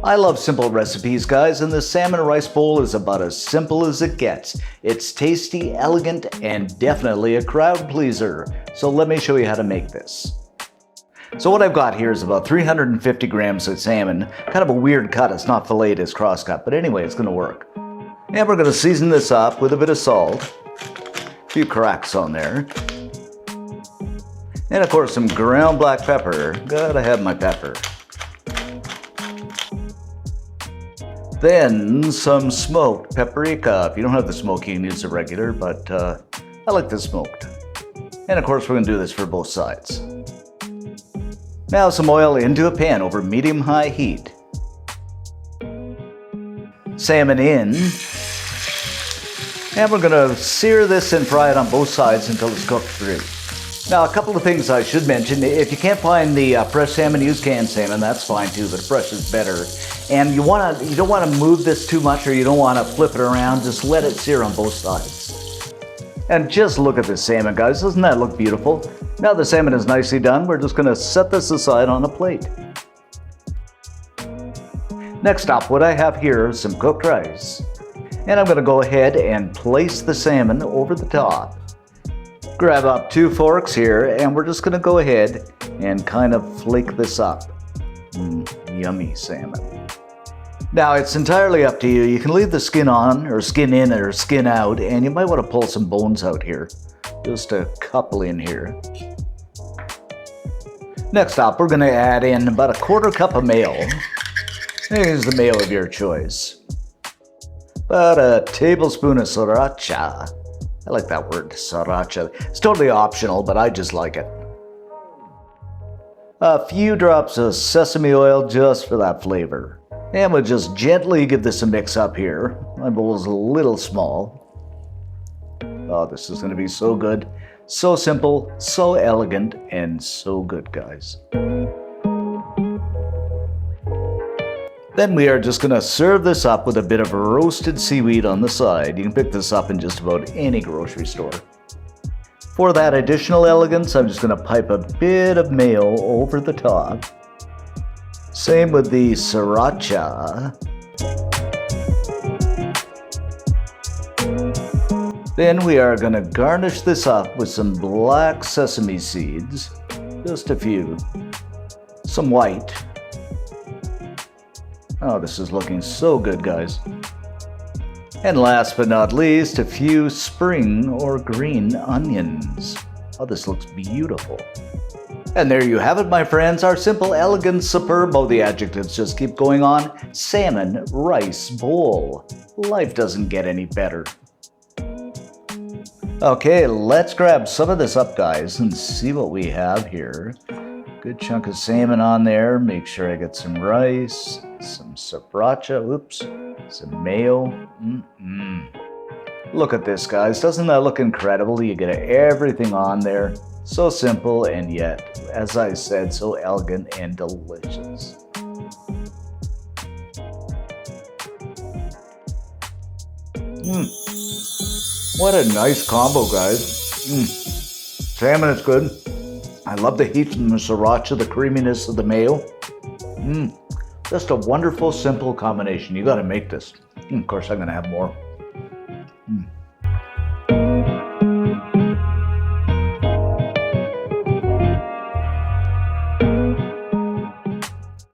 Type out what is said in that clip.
I love simple recipes, guys, and this salmon rice bowl is about as simple as it gets. It's tasty, elegant, and definitely a crowd pleaser. So let me show you how to make this. So what I've got here is about 350 grams of salmon. Kind of a weird cut, it's not filleted, it's cross-cut, but anyway, it's gonna work. And we're gonna season this up with a bit of salt, a few cracks on there, and of course some ground black pepper. Gotta have my pepper. Then some smoked paprika. If you don't have the smoke, you can use the regular, but I like the smoked. And of course, we're gonna do this for both sides. Now some oil into a pan over medium-high heat. Salmon in. And we're gonna sear this and fry it on both sides until it's cooked through. Now, a couple of things I should mention. If you can't find the fresh salmon, use canned salmon. That's fine too, but fresh is better. And you don't want to move this too much, or you don't want to flip it around. Just let it sear on both sides. And just look at this salmon, guys. Doesn't that look beautiful? Now the salmon is nicely done. We're just going to set this aside on a plate. Next up, what I have here is some cooked rice. And I'm going to go ahead and place the salmon over the top. Grab up 2 forks here, and we're just going to go ahead and kind of flake this up. Yummy salmon. Now it's entirely up to you. You can leave the skin on, or skin in, or skin out, and you might want to pull some bones out here. Just a couple in here. Next up, we're going to add in about a 1/4 cup of mayo. Use the mayo of your choice. About a tablespoon of sriracha. I like that word, sriracha. It's totally optional, but I just like it. A few drops of sesame oil just for that flavor. And we'll just gently give this a mix up here. My bowl is a little small. Oh, this is going to be so good. So simple, so elegant, and so good, guys. Then we are just going to serve this up with a bit of roasted seaweed on the side. You can pick this up in just about any grocery store. For that additional elegance, I'm just going to pipe a bit of mayo over the top. Same with the sriracha. Then we are going to garnish this up with some black sesame seeds. Just a few. Some white. Oh, this is looking so good, guys. And last but not least, a few spring or green onions. Oh, this looks beautiful. And there you have it, my friends, our simple, elegant, superb, oh, the adjectives just keep going on, salmon rice bowl. Life doesn't get any better. Okay, let's grab some of this up, guys, and see what we have here. Good chunk of salmon on there. Make sure I get some rice, some sriracha, some mayo. Look at this, guys. Doesn't that look incredible? You get everything on there. So simple, and yet, as I said, so elegant and delicious. What a nice combo, guys. Salmon is good. I love the heat from the sriracha, the creaminess of the mayo. Just a wonderful, simple combination. You got to make this. Of course, I'm going to have more.